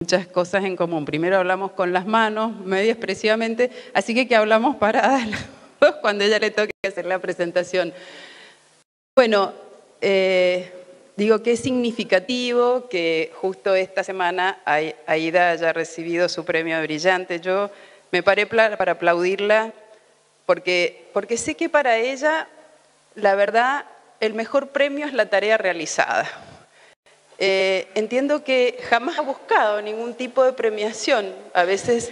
muchas cosas en común. Primero hablamos con las manos, medio expresivamente, así que hablamos paradas cuando a ella le toque hacer la presentación. Bueno, digo que es significativo que justo esta semana Aida haya recibido su premio brillante. Yo me paré para aplaudirla porque sé que para ella, la verdad, el mejor premio es la tarea realizada. Entiendo que jamás ha buscado ningún tipo de premiación. A veces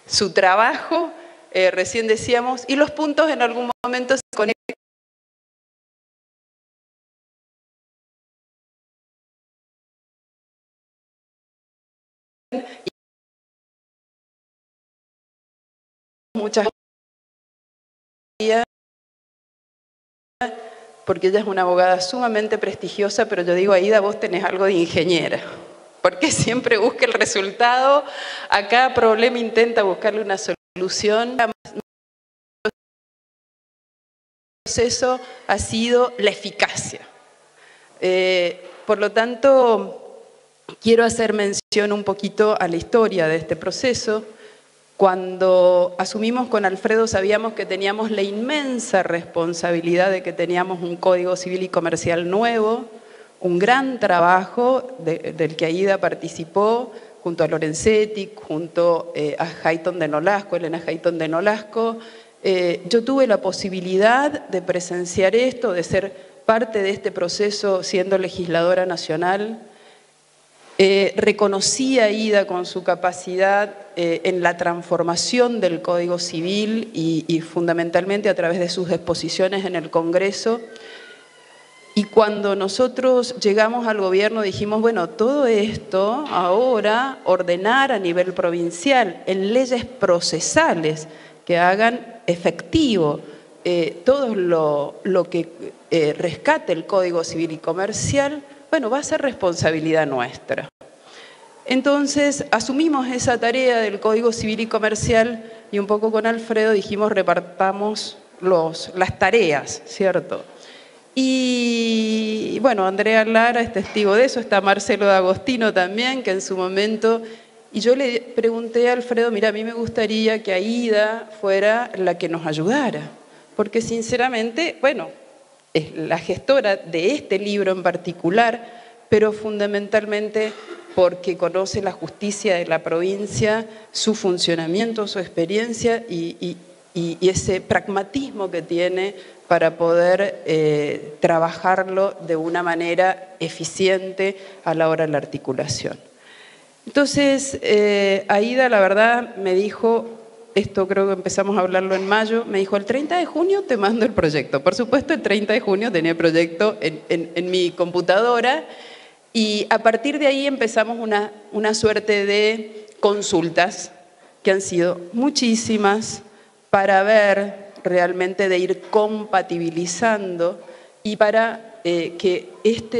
su trabajo, recién decíamos, y los puntos en algún momento se conectan. Muchas gracias, porque ella es una abogada sumamente prestigiosa, pero yo digo, Aida, vos tenés algo de ingeniera, porque siempre busca el resultado, a cada problema intenta buscarle una solución. El proceso ha sido la eficacia. Por lo tanto, quiero hacer mención un poquito a la historia de este proceso. Cuando asumimos con Alfredo sabíamos que teníamos la inmensa responsabilidad de que teníamos un Código Civil y Comercial nuevo, un gran trabajo del que Aida participó junto a Lorenzetti, junto a Hayton de Nolasco, Elena Hayton de Nolasco. Yo tuve la posibilidad de presenciar esto, de ser parte de este proceso siendo legisladora nacional. Reconocí a Aida con su capacidad en la transformación del Código Civil y fundamentalmente a través de sus exposiciones en el Congreso. Y cuando nosotros llegamos al gobierno dijimos, bueno, todo esto ahora ordenar a nivel provincial en leyes procesales que hagan efectivo todo lo que rescate el Código Civil y Comercial, bueno, va a ser responsabilidad nuestra. Entonces, asumimos esa tarea del Código Civil y Comercial y un poco con Alfredo dijimos, repartamos las tareas, ¿cierto? Y bueno, Andrea Lara es testigo de eso, está Marcelo D'Agostino también, que en su momento... Y yo le pregunté a Alfredo, mira, a mí me gustaría que Aida fuera la que nos ayudara, porque sinceramente, bueno, es la gestora de este libro en particular, pero fundamentalmente porque conoce la justicia de la provincia, su funcionamiento, su experiencia y ese pragmatismo que tiene para poder trabajarlo de una manera eficiente a la hora de la articulación. Entonces, Aida, la verdad, me dijo... Esto creo que empezamos a hablarlo en mayo, me dijo, el 30 de junio te mando el proyecto. Por supuesto, el 30 de junio tenía el proyecto en mi computadora y a partir de ahí empezamos una suerte de consultas, que han sido muchísimas, para ver realmente de ir compatibilizando y para que esta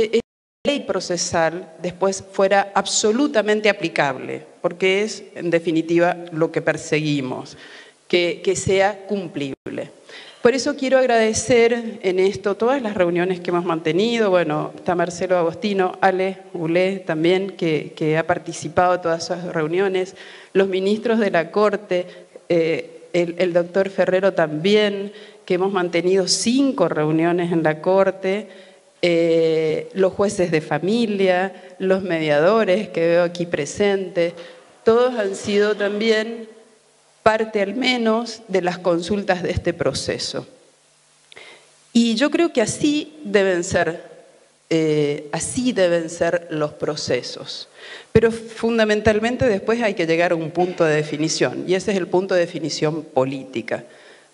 ley procesal después fuera absolutamente aplicable, porque es, en definitiva, lo que perseguimos, que sea cumplible. Por eso quiero agradecer en esto todas las reuniones que hemos mantenido. Bueno, está Marcelo D'Agostino, Ale Ulé también, que ha participado en todas esas reuniones, los ministros de la Corte, el doctor Ferrero también, que hemos mantenido 5 reuniones en la Corte, los jueces de familia, los mediadores que veo aquí presentes, todos han sido también parte al menos de las consultas de este proceso. Y yo creo que así deben ser los procesos. Pero fundamentalmente después hay que llegar a un punto de definición, y ese es el punto de definición política.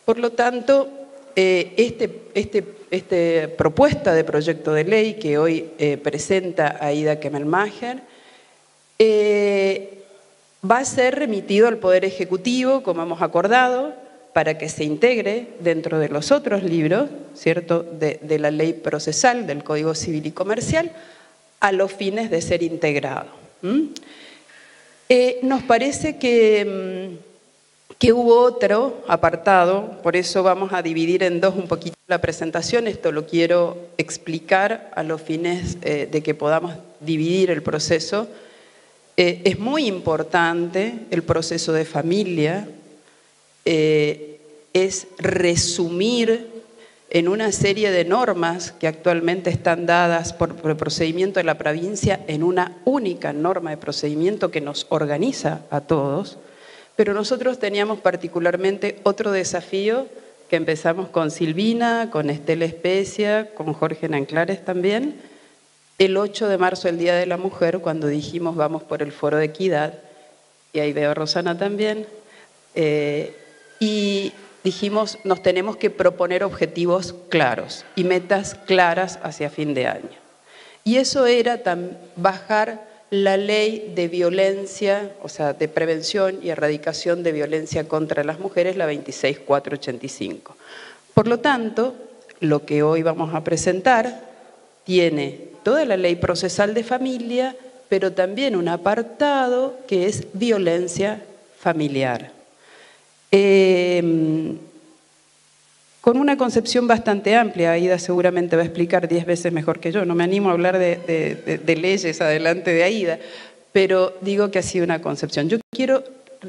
Por lo tanto, esta propuesta de proyecto de ley que hoy presenta Aida Kemmelmacher va a ser remitido al Poder Ejecutivo, como hemos acordado, para que se integre dentro de los otros libros, ¿cierto?, de la ley procesal, del Código Civil y Comercial, a los fines de ser integrado. Nos parece que hubo otro apartado, por eso vamos a dividir en dos un poquito la presentación. Esto lo quiero explicar a los fines de que podamos dividir el proceso. Es muy importante el proceso de familia, es resumir en una serie de normas que actualmente están dadas por el procedimiento de la provincia en una única norma de procedimiento que nos organiza a todos, pero nosotros teníamos particularmente otro desafío que empezamos con Silvina, con Estela Especia, con Jorge Nanclares también, el 8 de marzo, el Día de la Mujer, cuando dijimos vamos por el Foro de Equidad, y ahí veo a Rosana también, y dijimos nos tenemos que proponer objetivos claros y metas claras hacia fin de año. Y eso era bajar la ley de violencia, o sea, de prevención y erradicación de violencia contra las mujeres, la 26485. Por lo tanto, lo que hoy vamos a presentar tiene toda la ley procesal de familia, pero también un apartado que es violencia familiar. Con una concepción bastante amplia, Aida seguramente va a explicar 10 veces mejor que yo, no me animo a hablar de leyes adelante de Aida, pero digo que ha sido una concepción. Yo quiero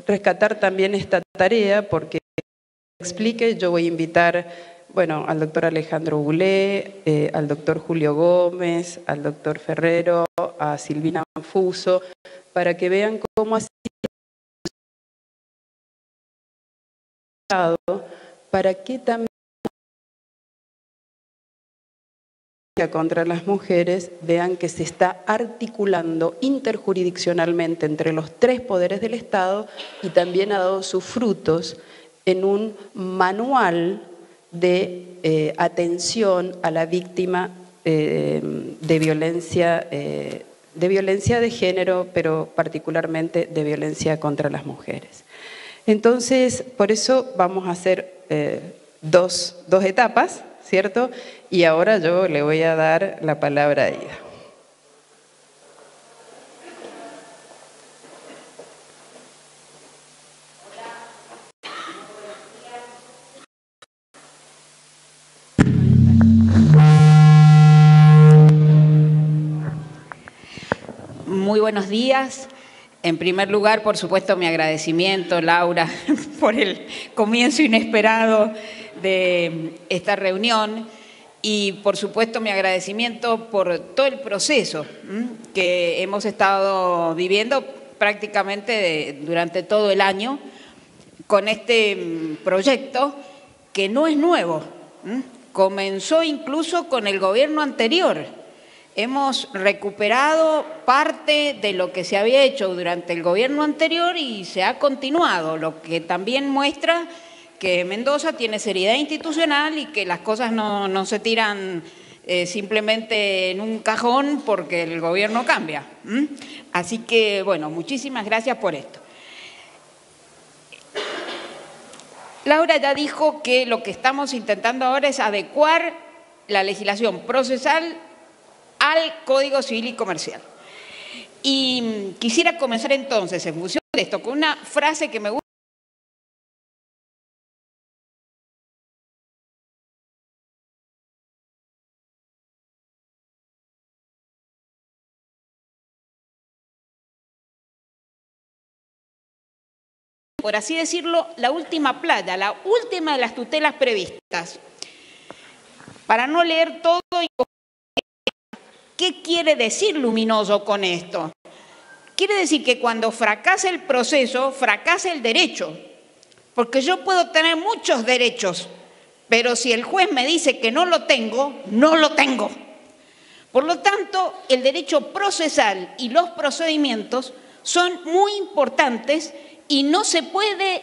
rescatar también esta tarea porque explique, yo voy a invitar, bueno, al doctor Alejandro Goulet, al doctor Julio Gómez, al doctor Ferrero, a Silvina Manfuso, para que vean cómo ha sido, para que también contra las mujeres vean que se está articulando interjurisdiccionalmente entre los tres poderes del Estado y también ha dado sus frutos en un manual de atención a la víctima de violencia de género, pero particularmente de violencia contra las mujeres. Entonces, por eso vamos a hacer dos etapas, ¿cierto? Y ahora yo le voy a dar la palabra a ella. Muy buenos días. En primer lugar, por supuesto, mi agradecimiento, Laura, por el comienzo inesperado de esta reunión y, por supuesto, mi agradecimiento por todo el proceso que hemos estado viviendo prácticamente durante todo el año con este proyecto que no es nuevo. Comenzó incluso con el gobierno anterior. Hemos recuperado parte de lo que se había hecho durante el gobierno anterior y se ha continuado, lo que también muestra que Mendoza tiene seriedad institucional y que las cosas no se tiran simplemente en un cajón porque el gobierno cambia. Así que, bueno, muchísimas gracias por esto. Laura ya dijo que lo que estamos intentando ahora es adecuar la legislación procesal al Código Civil y Comercial. Y quisiera comenzar entonces, en función de esto, con una frase que me gusta. Por así decirlo, la última playa, la última de las tutelas previstas. Para no leer todo, ¿qué quiere decir Luminoso con esto? Quiere decir que cuando fracasa el proceso, fracasa el derecho. Porque yo puedo tener muchos derechos, pero si el juez me dice que no lo tengo, no lo tengo. Por lo tanto, el derecho procesal y los procedimientos son muy importantes y no se puede,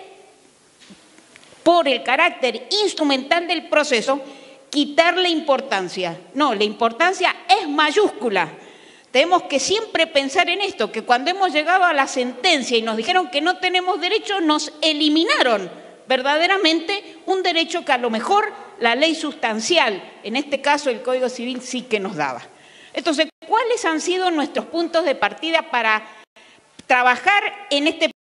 por el carácter instrumental del proceso, quitarle importancia. No, la importancia es mayúscula. Tenemos que siempre pensar en esto, que cuando hemos llegado a la sentencia y nos dijeron que no tenemos derecho, nos eliminaron verdaderamente un derecho que a lo mejor la ley sustancial, en este caso el Código Civil, sí que nos daba. Entonces, ¿cuáles han sido nuestros puntos de partida para trabajar en este proyecto?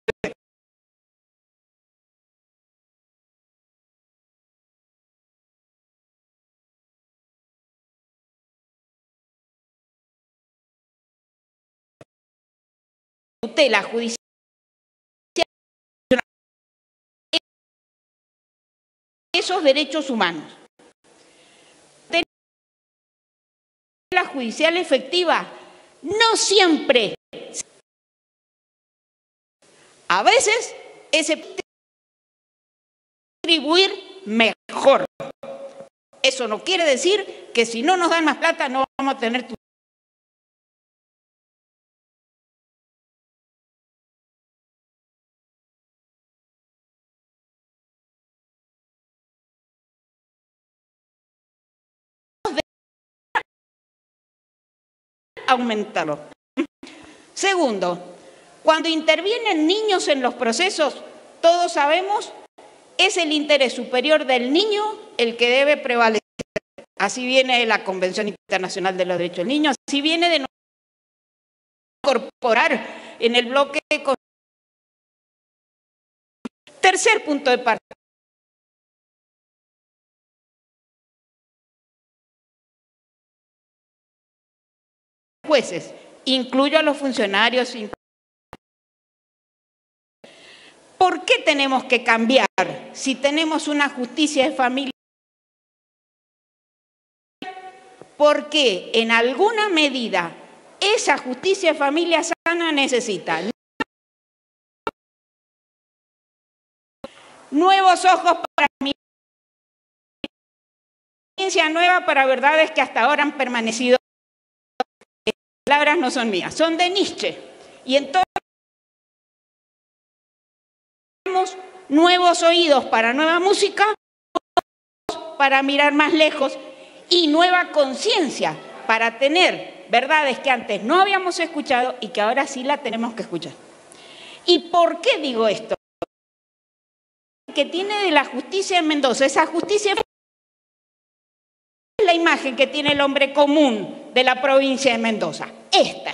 tutela judicial esos derechos humanos. La judicial efectiva no siempre. A veces ese distribuir mejor. Eso no quiere decir que si no nos dan más plata no vamos a tener tu aumentarlo. Segundo, cuando intervienen niños en los procesos, todos sabemos, es el interés superior del niño el que debe prevalecer. Así viene de la Convención Internacional de los Derechos del Niño, así viene de incorporar en el bloque. Tercer punto de partida. Jueces, incluyo a los funcionarios. ¿Por qué tenemos que cambiar si tenemos una justicia de familia? Porque en alguna medida esa justicia de familia sana necesita nuevos ojos para mi experiencia nueva para verdades que hasta ahora han permanecido. Las palabras no son mías, son de Nietzsche. Y entonces tenemos nuevos oídos para nueva música, para mirar más lejos y nueva conciencia para tener verdades que antes no habíamos escuchado y que ahora sí la tenemos que escuchar. ¿Y por qué digo esto? Que tiene de la justicia en Mendoza, esa justicia es la imagen que tiene el hombre común de la provincia de Mendoza, esta.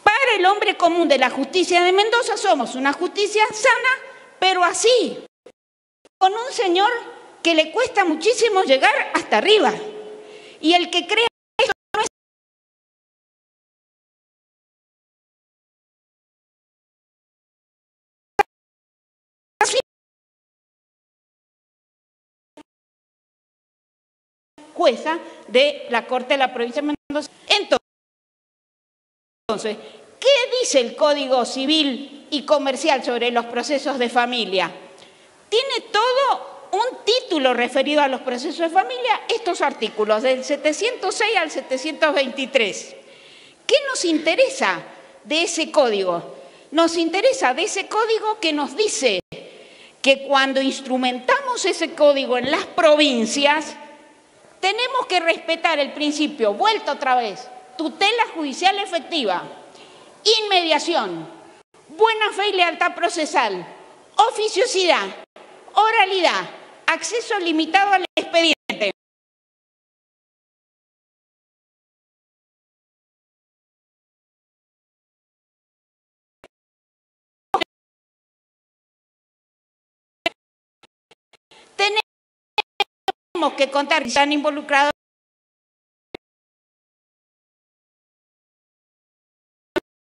Para el hombre común de la justicia de Mendoza somos una justicia sana, pero así, con un señor que le cuesta muchísimo llegar hasta arriba. Y el que cree que esto no es así, jueza de la Corte de la Provincia de Mendoza. Entonces, ¿qué dice el Código Civil y Comercial sobre los procesos de familia? Tiene todo un título referido a los procesos de familia, estos artículos del 706 al 723. ¿Qué nos interesa de ese código? Nos interesa de ese código que nos dice que cuando instrumentamos ese código en las provincias, tenemos que respetar el principio, vuelta otra vez, tutela judicial efectiva, inmediación, buena fe y lealtad procesal, oficiosidad, oralidad, acceso limitado al expediente. Tenemos que contar que están involucrados.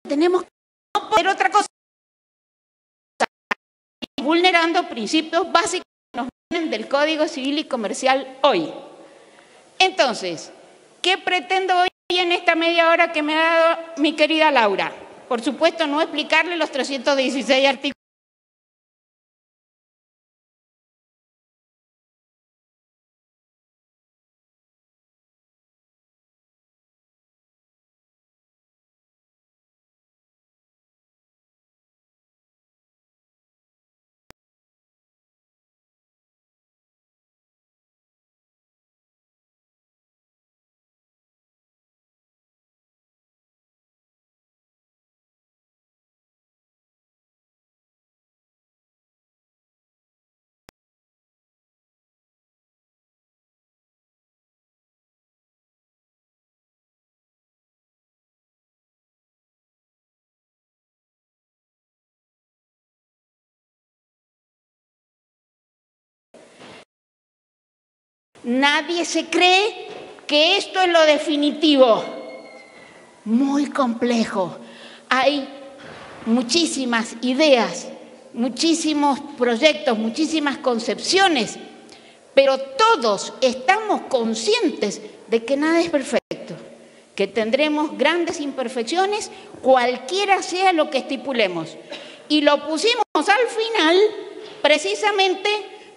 Tenemos que no poder otra cosa, vulnerando principios básicos que nos vienen del Código Civil y Comercial hoy. Entonces, ¿qué pretendo hoy en esta media hora que me ha dado mi querida Laura? Por supuesto, no explicarle los 316 artículos. Nadie se cree que esto es lo definitivo. Muy complejo. hay muchísimas ideas, muchísimos proyectos, muchísimas concepciones, pero todos estamos conscientes de que nada es perfecto, que tendremos grandes imperfecciones, cualquiera sea lo que estipulemos. Y lo pusimos al final precisamente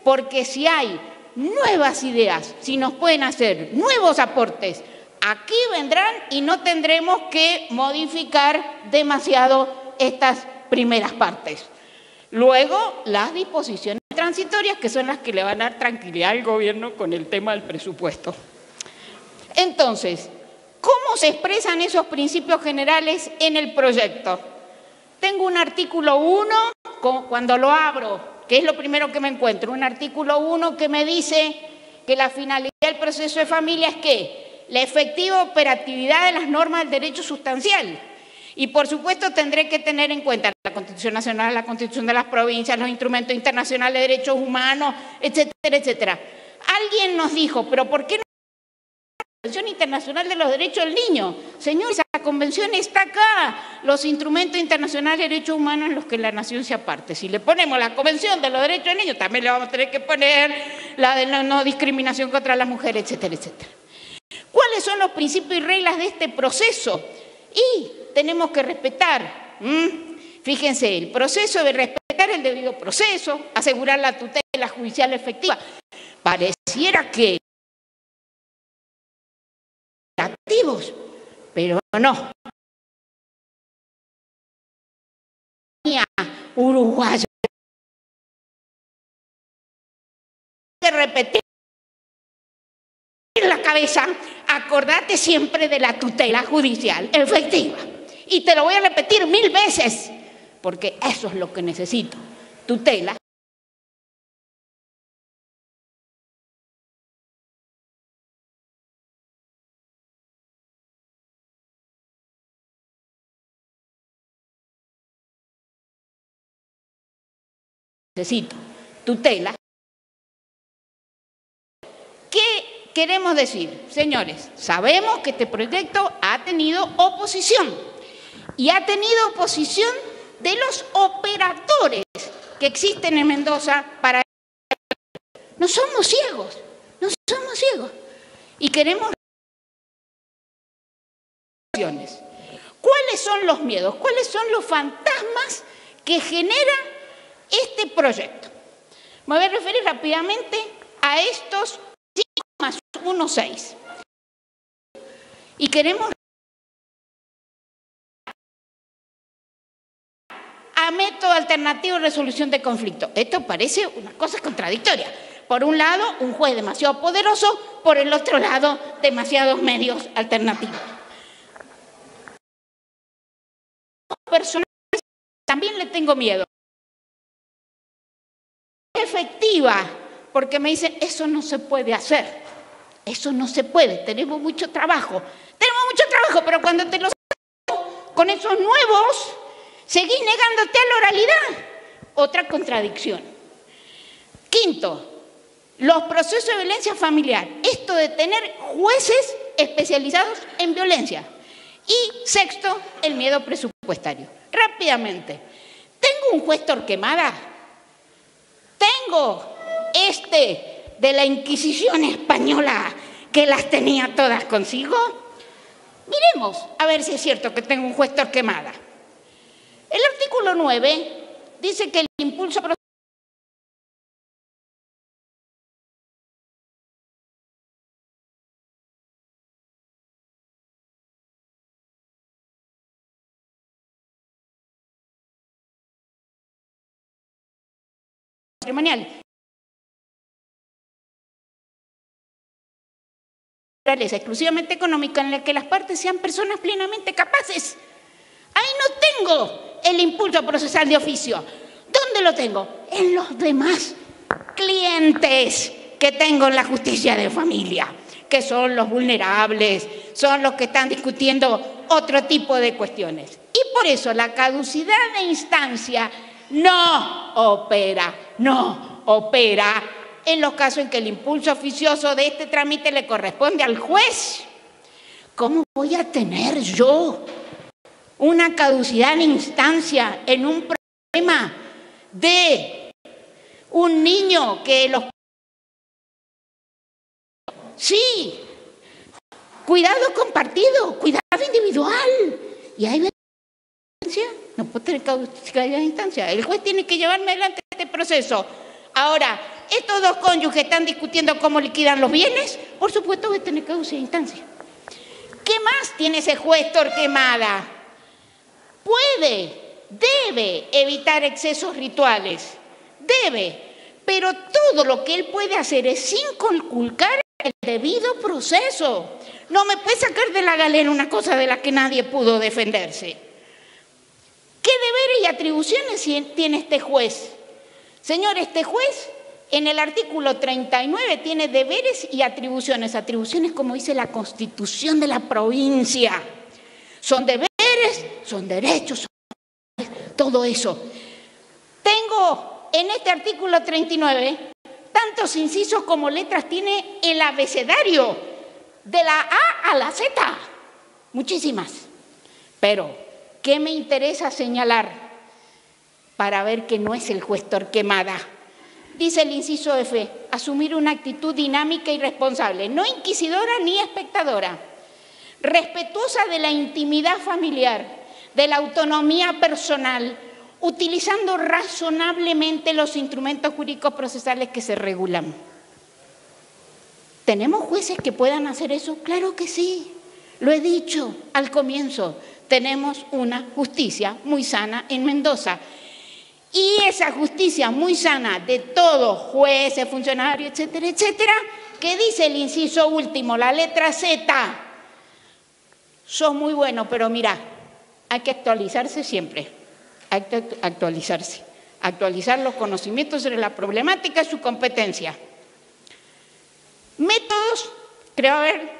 porque si hay nuevas ideas, si nos pueden hacer nuevos aportes, aquí vendrán y no tendremos que modificar demasiado estas primeras partes. Luego, las disposiciones transitorias, que son las que le van a dar tranquilidad al gobierno con el tema del presupuesto. Entonces, ¿cómo se expresan esos principios generales en el proyecto? Tengo un artículo 1, cuando lo abro, que es lo primero que me encuentro, un artículo 1 que me dice que la finalidad del proceso de familia es ¿qué? La efectiva operatividad de las normas del derecho sustancial. Y por supuesto tendré que tener en cuenta la Constitución Nacional, la Constitución de las provincias, los instrumentos internacionales de derechos humanos, etcétera, etcétera. Alguien nos dijo, pero ¿por qué no la Convención Internacional de los Derechos del Niño? Señor, esa convención está acá, los instrumentos internacionales de derechos humanos en los que la nación se aparte. Si le ponemos la Convención de los Derechos del Niño, también le vamos a tener que poner la de la no discriminación contra las mujeres, etcétera, etcétera. ¿Cuáles son los principios y reglas de este proceso? Y tenemos que respetar, fíjense, el proceso de respetar el debido proceso, asegurar la tutela judicial efectiva. Pareciera que activos, pero no. Uruguayo. Hay que repetir en la cabeza, acordate siempre de la tutela judicial efectiva. Y te lo voy a repetir 1000 veces, porque eso es lo que necesito. Tutela. Necesito tutela. ¿Qué queremos decir? Señores, sabemos que este proyecto ha tenido oposición. Y ha tenido oposición de los operadores que existen en Mendoza para... No somos ciegos, no somos ciegos. Y queremos... ¿Cuáles son los miedos? ¿Cuáles son los fantasmas que genera este proyecto? Me voy a referir rápidamente a estos 5 más 1, 6. Y queremos... a método alternativo de resolución de conflictos. Esto parece una cosa contradictoria. Por un lado, un juez demasiado poderoso, por el otro lado, demasiados medios alternativos. Personalmente también le tengo miedo. Efectiva, porque me dicen, eso no se puede hacer. Eso no se puede, tenemos mucho trabajo. Tenemos mucho trabajo, pero cuando te lo con esos nuevos... seguís negándote a la oralidad. Otra contradicción. Quinto, los procesos de violencia familiar. Esto de tener jueces especializados en violencia. Y sexto, el miedo presupuestario. Rápidamente. ¿Tengo un juez Torquemada? ¿Tengo de la Inquisición española que las tenía todas consigo? Miremos a ver si es cierto que tengo un juez Torquemada. El artículo 9 dice que el impulso matrimonial exclusivamente económica en la que las partes sean personas plenamente capaces. Ahí no tengo el impulso procesal de oficio. ¿Dónde lo tengo? En los demás clientes que tengo en la justicia de familia, que son los vulnerables, son los que están discutiendo otro tipo de cuestiones. Y por eso la caducidad de instancia no opera en los casos en que el impulso oficioso de este trámite le corresponde al juez. ¿Cómo voy a tener yo una caducidad de instancia en un problema de un niño que los... Sí, cuidado compartido, cuidado individual. Y hay violencia, no puede tener caducidad de instancia. El juez tiene que llevarme adelante este proceso. Ahora, estos dos cónyuges están discutiendo cómo liquidan los bienes, por supuesto que tiene caducidad de instancia. ¿Qué más tiene ese juez Torquemada? Puede, debe evitar excesos rituales, debe, pero todo lo que él puede hacer es sin conculcar el debido proceso. No me puede sacar de la galera una cosa de la que nadie pudo defenderse. ¿Qué deberes y atribuciones tiene este juez? Señor, este juez en el artículo 39 tiene deberes y atribuciones. Atribuciones como dice la Constitución de la provincia. Son deberes, son derechos, todo eso. Tengo en este artículo 39 tantos incisos como letras tiene el abecedario, de la A a la Z, muchísimas. Pero, ¿qué me interesa señalar para ver que no es el juez Torquemada? Dice el inciso F, asumir una actitud dinámica y responsable, no inquisidora ni espectadora, respetuosa de la intimidad familiar, de la autonomía personal, utilizando razonablemente los instrumentos jurídicos procesales que se regulan. ¿Tenemos jueces que puedan hacer eso? Claro que sí, lo he dicho al comienzo. Tenemos una justicia muy sana en Mendoza. Y esa justicia muy sana de todos, jueces, funcionarios, etcétera, etcétera, ¿qué dice el inciso último, la letra Z? Son muy buenos, pero mira, hay que actualizarse siempre. Hay que actualizarse. Actualizar los conocimientos sobre la problemática y su competencia. Métodos, creo haber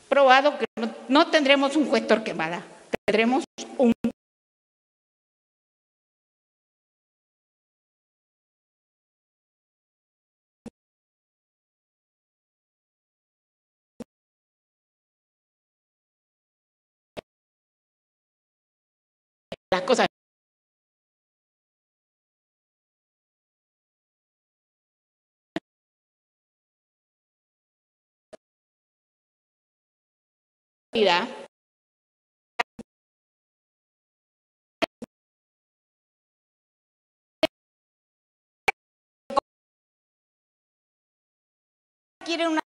probado que no tendremos un juez Torquemada, tendremos un... las cosas. Quiere una...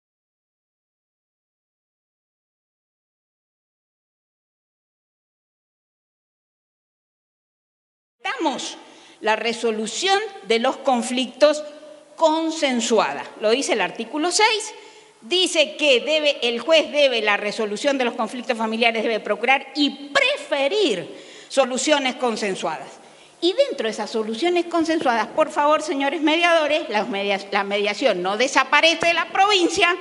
La resolución de los conflictos consensuada. Lo dice el artículo 6, dice que el juez debe, la resolución de los conflictos familiares debe procurar y preferir soluciones consensuadas. Y dentro de esas soluciones consensuadas, por favor, señores mediadores, la mediación no desaparece de la provincia.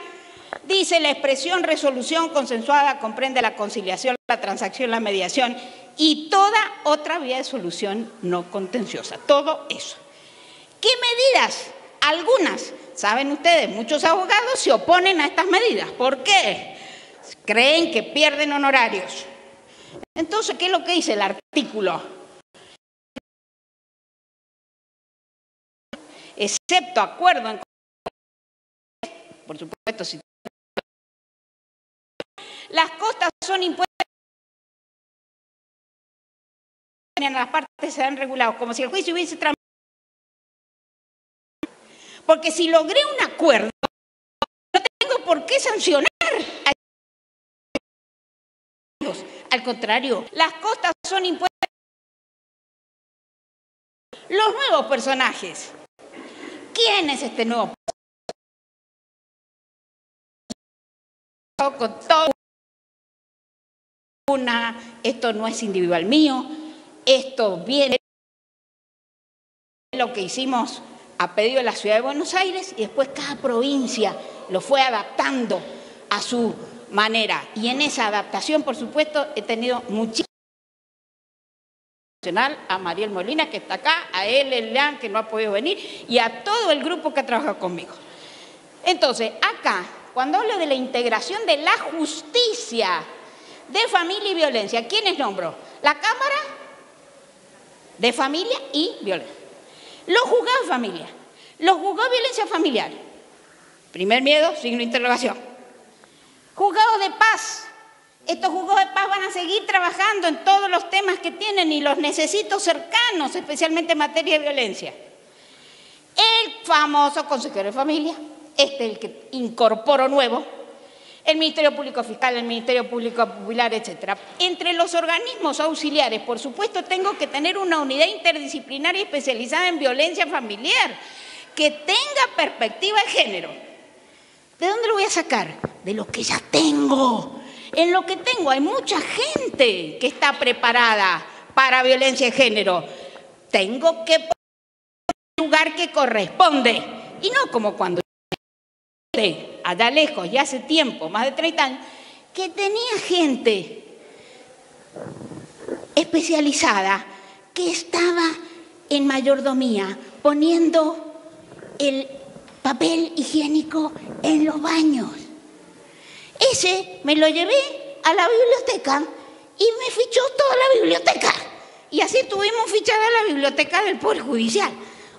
Dice la expresión resolución consensuada comprende la conciliación, la transacción, la mediación y toda otra vía de solución no contenciosa. Todo eso. ¿Qué medidas? Algunas, saben ustedes, muchos abogados se oponen a estas medidas. ¿Por qué? Creen que pierden honorarios. Entonces, ¿qué es lo que dice el artículo? Excepto acuerdo en... Por supuesto, si las costas son impuestas, las partes serán regulados, como si el juicio hubiese tramitado. Porque si logré un acuerdo, no tengo por qué sancionar. Al contrario, las costas son impuestas. Los nuevos personajes. ¿Quién es este nuevo personaje? Con todo esto no es individual mío, esto viene de lo que hicimos a pedido de la Ciudad de Buenos Aires y después cada provincia lo fue adaptando a su manera. Y en esa adaptación, por supuesto, he tenido muchísimo a Mariel Molina, que está acá, a él, Leán, que no ha podido venir, y a todo el grupo que ha trabajado conmigo. Entonces, acá, cuando hablo de la integración de la justicia de Familia y Violencia. ¿Quiénes nombro? La Cámara de Familia y Violencia. Los juzgados de familia. Los juzgados de violencia familiar. Primer miedo, signo de interrogación. Juzgados de paz. Estos juzgados de paz van a seguir trabajando en todos los temas que tienen y los necesito cercanos, especialmente en materia de violencia. El famoso consejero de familia, este es el que incorporo nuevo, el Ministerio Público Fiscal, el Ministerio Público Popular, etc. Entre los organismos auxiliares, por supuesto, tengo que tener una unidad interdisciplinaria especializada en violencia familiar, que tenga perspectiva de género. ¿De dónde lo voy a sacar? De lo que ya tengo. En lo que tengo hay mucha gente que está preparada para violencia de género. Tengo que poner el lugar que corresponde. Y no como cuando allá lejos, ya hace tiempo, más de 30 años, que tenía gente especializada que estaba en mayordomía poniendo el papel higiénico en los baños. Ese me lo llevé a la biblioteca y me fichó toda la biblioteca. Y así tuvimos fichada la biblioteca del Poder Judicial.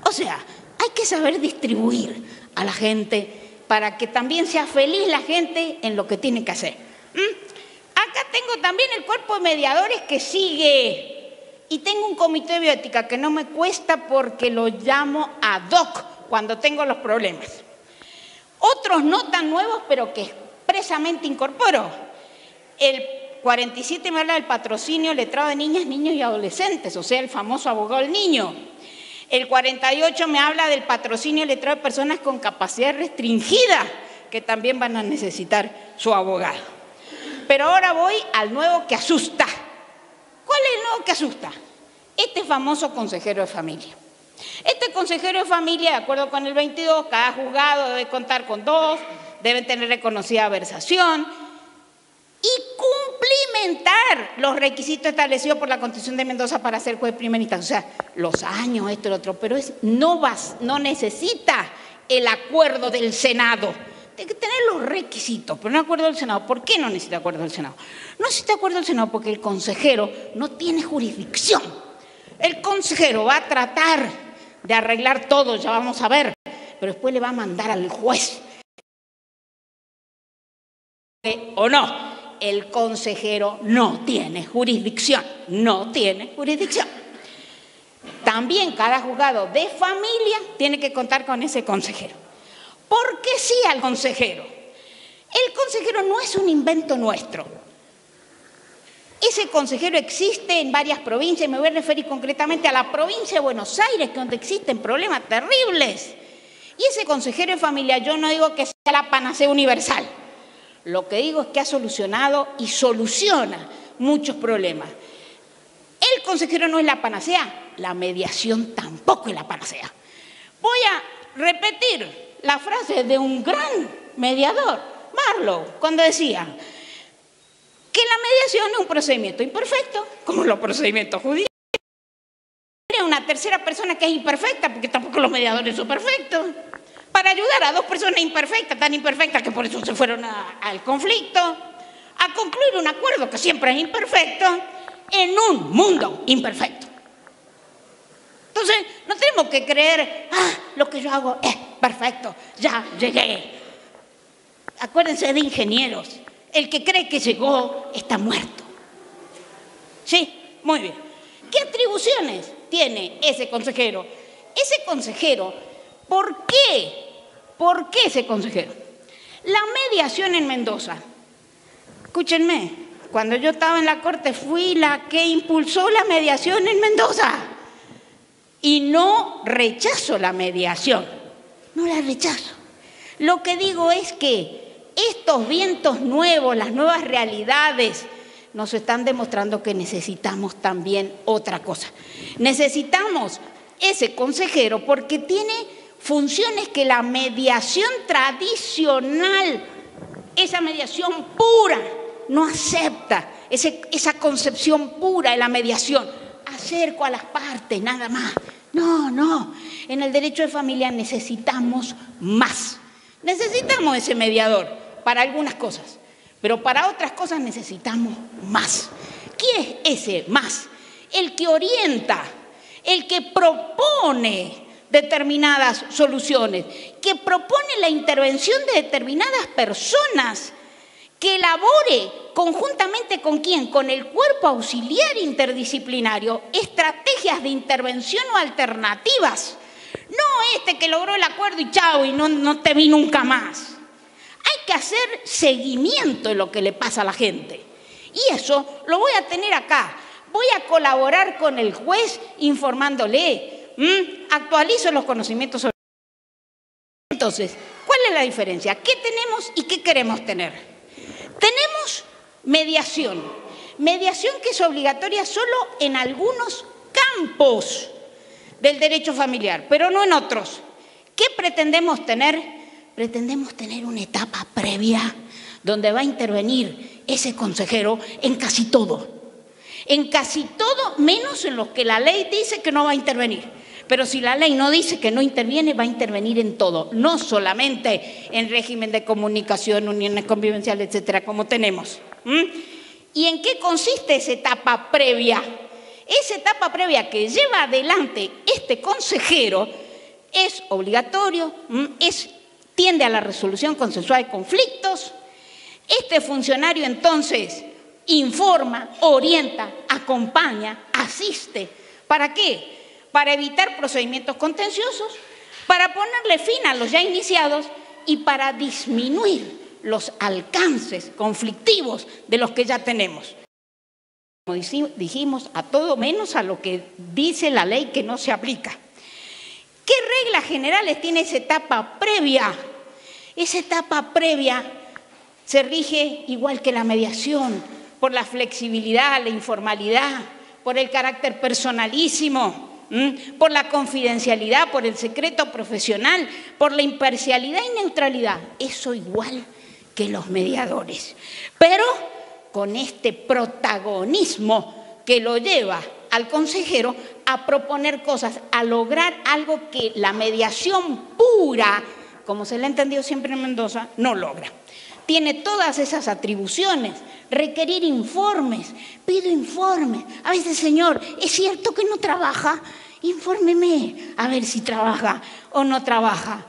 O sea, hay que saber distribuir a la gente para que también sea feliz la gente en lo que tiene que hacer. Acá tengo también el cuerpo de mediadores que sigue. Y tengo un comité de bioética que no me cuesta porque lo llamo ad hoc cuando tengo los problemas. Otros no tan nuevos, pero que expresamente incorporo. El 47 me habla del patrocinio letrado de niñas, niños y adolescentes, o sea, el famoso abogado del niño. El 48 me habla del patrocinio letrado de personas con capacidad restringida, que también van a necesitar su abogado. Pero ahora voy al nuevo que asusta. ¿Cuál es el nuevo que asusta? Este famoso consejero de familia. Este consejero de familia, de acuerdo con el 22, cada juzgado debe contar con 2, deben tener reconocida versación y cumplimentar los requisitos establecidos por la Constitución de Mendoza para ser juez de primera instancia. O sea, los años, esto y lo otro, pero no necesita el acuerdo del Senado. Tiene que tener los requisitos, pero no acuerdo del Senado. ¿Por qué no necesita acuerdo del Senado? No necesita acuerdo del Senado porque el consejero no tiene jurisdicción. El consejero va a tratar de arreglar todo, ya vamos a ver, pero después le va a mandar al juez. ¿O no? El consejero no tiene jurisdicción, no tiene jurisdicción. También cada juzgado de familia tiene que contar con ese consejero. ¿Por qué sí al consejero? El consejero no es un invento nuestro. Ese consejero existe en varias provincias, me voy a referir concretamente a la provincia de Buenos Aires, que donde existen problemas terribles. Y ese consejero de familia, yo no digo que sea la panacea universal. Lo que digo es que ha solucionado y soluciona muchos problemas. El consejero no es la panacea, la mediación tampoco es la panacea. Voy a repetir la frase de un gran mediador, Marlowe, cuando decía que la mediación es un procedimiento imperfecto, como los procedimientos judiciales. Tiene una tercera persona que es imperfecta, porque tampoco los mediadores son perfectos, para ayudar a 2 personas imperfectas, tan imperfectas que por eso se fueron al conflicto, a concluir un acuerdo que siempre es imperfecto, en un mundo imperfecto. Entonces, no tenemos que creer, lo que yo hago es perfecto, ya llegué. Acuérdense de ingenieros, el que cree que llegó está muerto. ¿Sí? Muy bien. ¿Qué atribuciones tiene ese consejero? Ese consejero, ¿por qué? ¿Por qué ese consejero? La mediación en Mendoza. Escúchenme, cuando yo estaba en la corte fui la que impulsó la mediación en Mendoza. Y no rechazo la mediación, no la rechazo. Lo que digo es que estos vientos nuevos, las nuevas realidades, nos están demostrando que necesitamos también otra cosa. Necesitamos ese consejero porque tiene funciones que la mediación tradicional, esa mediación pura, no acepta. Esa concepción pura de la mediación. Acerco a las partes, nada más. No. En el derecho de familia necesitamos más. Necesitamos ese mediador para algunas cosas. pero para otras cosas necesitamos más. ¿Quién es ese más? El que orienta, el que propone determinadas soluciones, que propone la intervención de determinadas personas, que elabore conjuntamente con quién, con el cuerpo auxiliar interdisciplinario, estrategias de intervención o alternativas. No este que logró el acuerdo y chao, y no te vi nunca más. Hay que hacer seguimiento de lo que le pasa a la gente. Y eso lo voy a tener acá. Voy a colaborar con el juez informándole. Actualizo los conocimientos sobre... Entonces, ¿cuál es la diferencia? ¿Qué tenemos y qué queremos tener? Tenemos mediación. Mediación que es obligatoria solo en algunos campos del derecho familiar, pero no en otros. ¿Qué pretendemos tener? Pretendemos tener una etapa previa donde va a intervenir ese consejero en casi todo. En casi todo, menos en lo que la ley dice que no va a intervenir. Pero si la ley no dice que no interviene, va a intervenir en todo, no solamente en régimen de comunicación, uniones convivenciales, etcétera, como tenemos. ¿Y en qué consiste esa etapa previa? Esa etapa previa que lleva adelante este consejero es obligatorio, tiende a la resolución consensuada de conflictos. Este funcionario entonces informa, orienta, acompaña, asiste. ¿Para qué? Para evitar procedimientos contenciosos, para ponerle fin a los ya iniciados y para disminuir los alcances conflictivos de los que ya tenemos. Como dijimos, a todo menos a lo que dice la ley que no se aplica. ¿Qué reglas generales tiene esa etapa previa? Esa etapa previa se rige igual que la mediación, por la flexibilidad, la informalidad, por el carácter personalísimo, por la confidencialidad, por el secreto profesional, por la imparcialidad y neutralidad. Eso igual que los mediadores. Pero con este protagonismo que lo lleva al consejero a proponer cosas, a lograr algo que la mediación pura, como se le ha entendido siempre en Mendoza, no logra. Tiene todas esas atribuciones, requerir informes, pido informes. A veces, señor, ¿es cierto que no trabaja? Infórmeme a ver si trabaja o no trabaja.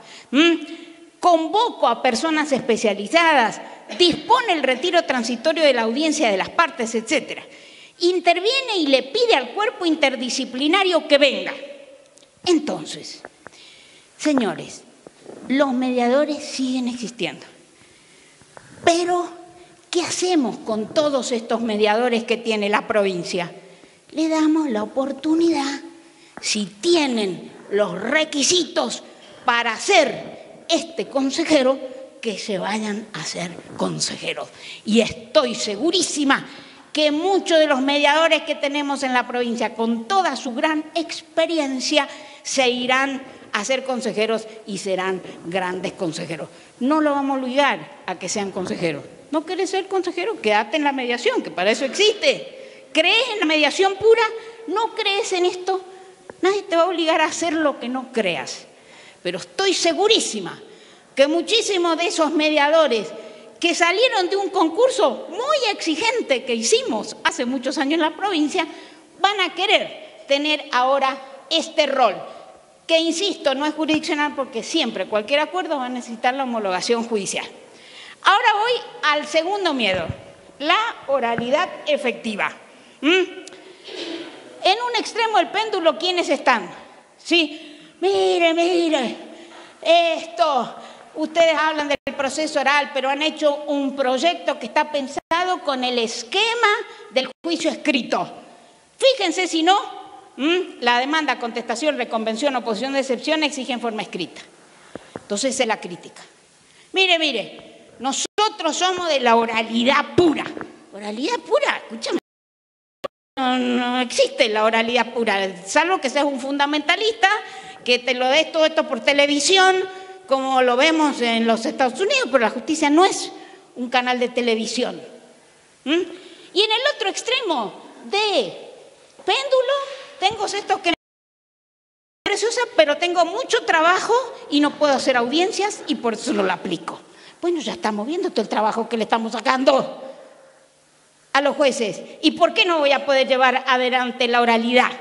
Convoco a personas especializadas, dispone el retiro transitorio de la audiencia de las partes, etc. Interviene y le pide al cuerpo interdisciplinario que venga. Entonces, señores, los mediadores siguen existiendo. Pero, ¿qué hacemos con todos estos mediadores que tiene la provincia? Le damos la oportunidad, si tienen los requisitos para ser este consejero, que se vayan a ser consejeros. Y estoy segurísima que muchos de los mediadores que tenemos en la provincia, con toda su gran experiencia, se irán a ser consejeros y serán grandes consejeros. No lo vamos a obligar a que sean consejeros. ¿No querés ser consejero? Quédate en la mediación, que para eso existe. ¿Crees en la mediación pura? ¿No crees en esto? Nadie te va a obligar a hacer lo que no creas. Pero estoy segurísima que muchísimos de esos mediadores que salieron de un concurso muy exigente que hicimos hace muchos años en la provincia, van a querer tener ahora este rol, que insisto, no es jurisdiccional porque siempre cualquier acuerdo va a necesitar la homologación judicial. Ahora voy al segundo miedo, la oralidad efectiva. En un extremo del péndulo, ¿quiénes están? Sí, mire, esto, ustedes hablan del proceso oral, pero han hecho un proyecto que está pensado con el esquema del juicio escrito. Fíjense si no, la demanda, contestación, reconvención, oposición de excepción exigen forma escrita. Entonces es la crítica. Mire, nosotros somos de la oralidad pura. ¿Oralidad pura? Escúchame. No existe la oralidad pura, salvo que seas un fundamentalista, que te lo des todo esto por televisión, como lo vemos en los Estados Unidos, pero la justicia no es un canal de televisión. Y en el otro extremo de péndulo, tengo esto que preciosa, pero tengo mucho trabajo y no puedo hacer audiencias y por eso no lo aplico. Bueno, ya estamos viendo todo el trabajo que le estamos sacando a los jueces. ¿Y por qué no voy a poder llevar adelante la oralidad?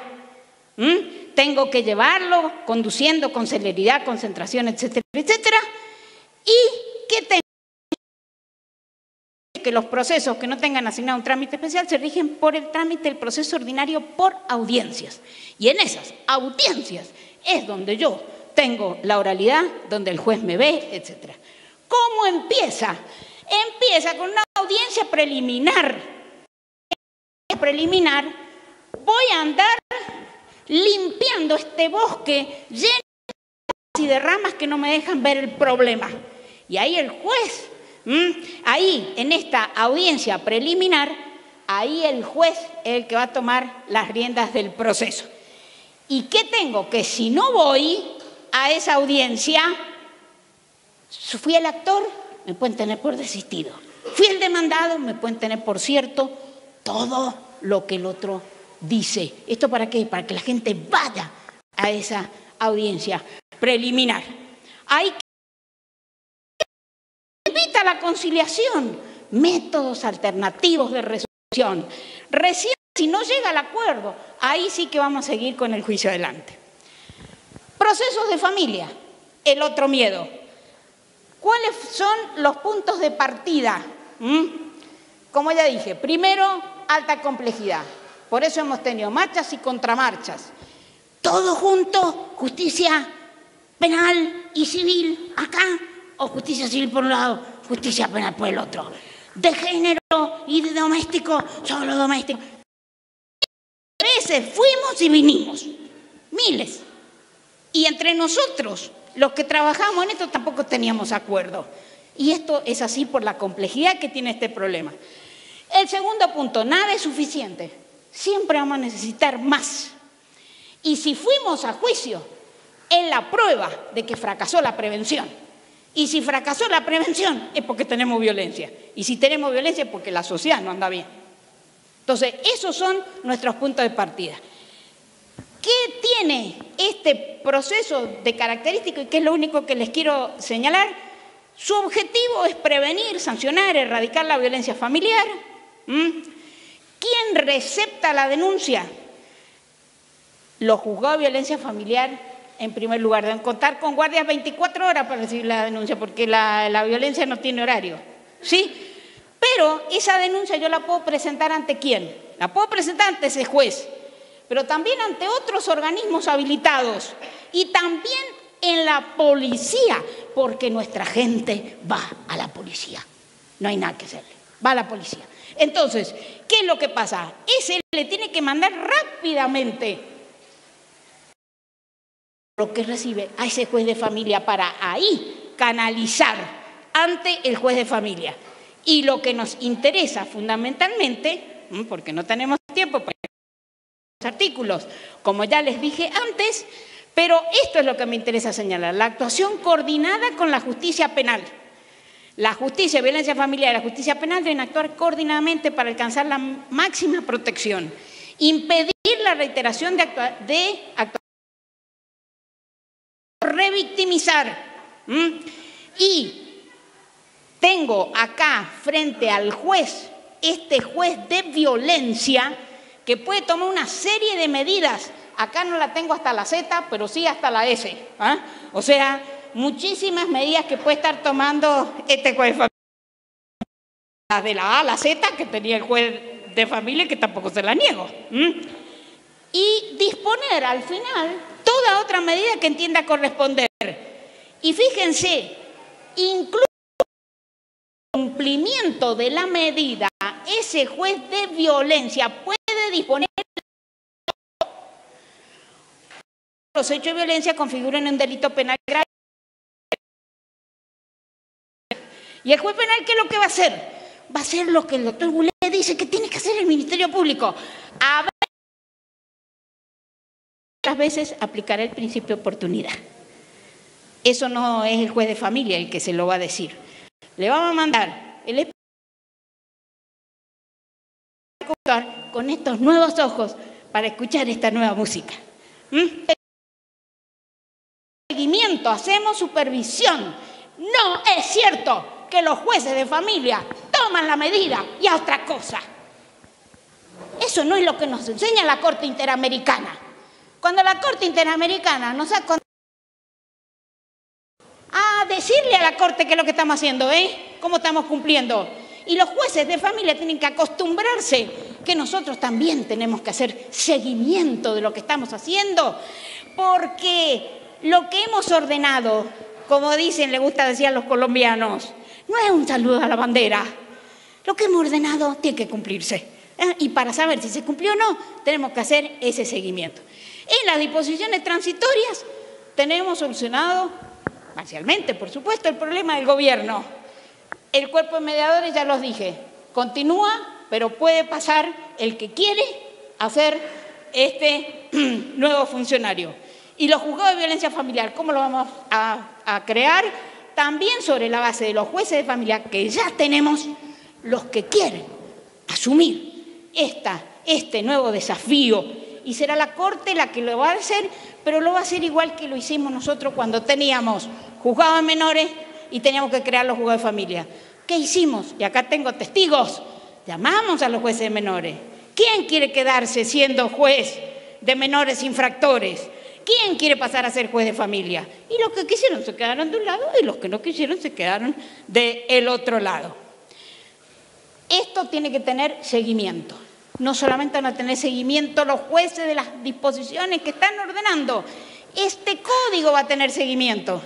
Tengo que llevarlo conduciendo con celeridad, concentración, etcétera, etcétera. ¿Y qué tengo? Que los procesos que no tengan asignado un trámite especial se rigen por el trámite del proceso ordinario por audiencias. Y en esas audiencias es donde yo tengo la oralidad, donde el juez me ve, etcétera. ¿Cómo empieza? Empieza con una audiencia preliminar. Voy a andar limpiando este bosque lleno de ramas que no me dejan ver el problema. Y ahí el juez, ahí en esta audiencia preliminar, ahí el juez es el que va a tomar las riendas del proceso. ¿Y qué tengo? Que si no voy a esa audiencia, fui el actor, me pueden tener por desistido. Fui el demandado, me pueden tener por cierto todo lo que el otro dice. ¿Esto para qué? Para que la gente vaya a esa audiencia preliminar. Hay que invita a la conciliación, métodos alternativos de resolución. Recién si no llega al acuerdo, ahí sí que vamos a seguir con el juicio adelante. Procesos de familia, el otro miedo. ¿Cuáles son los puntos de partida? Como ya dije, primero, alta complejidad. Por eso hemos tenido marchas y contramarchas. Todo junto, justicia penal y civil acá, o justicia civil por un lado, justicia penal por el otro. De género y de doméstico, solo doméstico. Veces fuimos y vinimos, miles. Y entre nosotros, los que trabajamos en esto, tampoco teníamos acuerdo. Y esto es así por la complejidad que tiene este problema. El segundo punto, nada es suficiente. Siempre vamos a necesitar más. Y si fuimos a juicio, es la prueba de que fracasó la prevención. Y si fracasó la prevención, es porque tenemos violencia. Y si tenemos violencia, es porque la sociedad no anda bien. Entonces, esos son nuestros puntos de partida. ¿Qué tiene este proceso de características? Y qué es lo único que les quiero señalar. Su objetivo es prevenir, sancionar, erradicar la violencia familiar. ¿Quién recepta la denuncia? Los juzgados de violencia familiar, en primer lugar. Deben contar con guardias 24 horas para recibir la denuncia, porque la violencia no tiene horario. ¿Sí? Pero esa denuncia yo la puedo presentar ante ¿quién? La puedo presentar ante ese juez, pero también ante otros organismos habilitados y también en la policía, porque nuestra gente va a la policía. No hay nada que hacerle, va a la policía. Entonces, ¿qué es lo que pasa? Ese le tiene que mandar rápidamente lo que recibe a ese juez de familia para ahí canalizar ante el juez de familia. Y lo que nos interesa fundamentalmente, porque no tenemos tiempo para los artículos, como ya les dije antes, pero esto es lo que me interesa señalar, la actuación coordinada con la justicia penal. La justicia de violencia familiar y la justicia penal deben actuar coordinadamente para alcanzar la máxima protección, impedir la reiteración de actuaciones, revictimizar. Y tengo acá frente al juez, este juez de violencia, que puede tomar una serie de medidas. Acá no la tengo hasta la Z, pero sí hasta la S. O sea, muchísimas medidas que puede estar tomando este juez de familia. Las de la A a la Z que tenía el juez de familia, que tampoco se la niego. Y disponer al final toda otra medida que entienda corresponder. Y fíjense, incluso el cumplimiento de la medida, ese juez de violencia puede disponer los hechos de violencia configuren un delito penal grave. Y el juez penal, ¿qué es lo que va a hacer? Va a hacer lo que el doctor Goulet dice que tiene que hacer el Ministerio Público. A otras veces aplicará el principio de oportunidad. Eso no es el juez de familia el que se lo va a decir. Le vamos a mandar el con estos nuevos ojos para escuchar esta nueva música. Seguimiento, hacemos supervisión. No es cierto que los jueces de familia toman la medida y a otra cosa. Eso no es lo que nos enseña la Corte Interamericana. Cuando la Corte Interamericana nos ha a decirle a la Corte qué es lo que estamos haciendo, cómo estamos cumpliendo. Y los jueces de familia tienen que acostumbrarse que nosotros también tenemos que hacer seguimiento de lo que estamos haciendo, porque lo que hemos ordenado, como dicen, le gusta decir a los colombianos, no es un saludo a la bandera. Lo que hemos ordenado tiene que cumplirse. Y para saber si se cumplió o no, tenemos que hacer ese seguimiento. En las disposiciones transitorias tenemos solucionado, parcialmente, por supuesto, el problema del gobierno. El cuerpo de mediadores, ya los dije, continúa, pero puede pasar el que quiere hacer este nuevo funcionario. Y los juzgados de violencia familiar, ¿cómo lo vamos a crear? También sobre la base de los jueces de familia, que ya tenemos, los que quieren asumir este nuevo desafío. Y será la Corte la que lo va a hacer, pero lo va a hacer igual que lo hicimos nosotros cuando teníamos juzgados de menores y teníamos que crear los juzgados de familia. ¿Qué hicimos? Y acá tengo testigos. Llamamos a los jueces de menores. ¿Quién quiere quedarse siendo juez de menores infractores? ¿Quién quiere pasar a ser juez de familia? Y los que quisieron se quedaron de un lado y los que no quisieron se quedaron del otro lado. Esto tiene que tener seguimiento. No solamente van a tener seguimiento los jueces de las disposiciones que están ordenando. Este código va a tener seguimiento.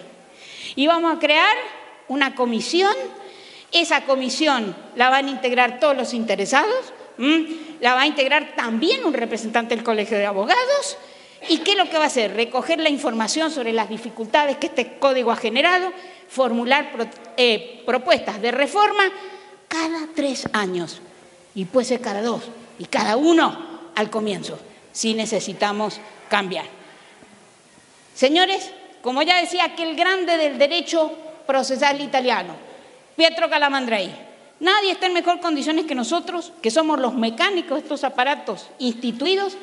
Y vamos a crear una comisión. Esa comisión la van a integrar todos los interesados. La va a integrar también un representante del Colegio de Abogados. ¿Y qué es lo que va a hacer? Recoger la información sobre las dificultades que este código ha generado, formular propuestas de reforma cada 3 años. Y puede ser cada 2. Y cada uno al comienzo, si necesitamos cambiar. Señores, como ya decía aquel grande del derecho procesal italiano, Pietro Calamandrei, nadie está en mejor condiciones que nosotros, que somos los mecánicos de estos aparatos instituidos,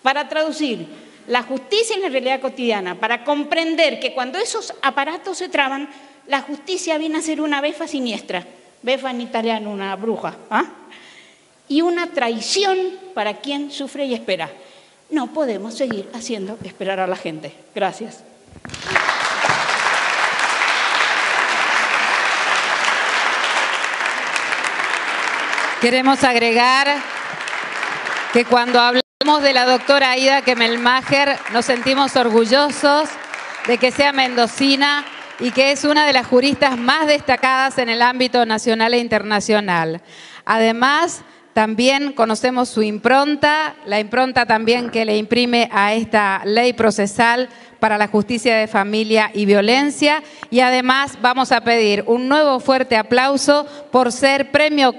para traducir la justicia en la realidad cotidiana, para comprender que cuando esos aparatos se traban, la justicia viene a ser una beffa siniestra, beffa en italiano, una bruja, y una traición para quien sufre y espera. No podemos seguir haciendo esperar a la gente. Gracias. Queremos agregar que cuando hablamos de la doctora Aida Kemmelmacher nos sentimos orgullosos de que sea mendocina y que es una de las juristas más destacadas en el ámbito nacional e internacional. Además, también conocemos su impronta, la impronta también que le imprime a esta ley procesal para la justicia de familia y violencia. Y además vamos a pedir un nuevo fuerte aplauso por ser premio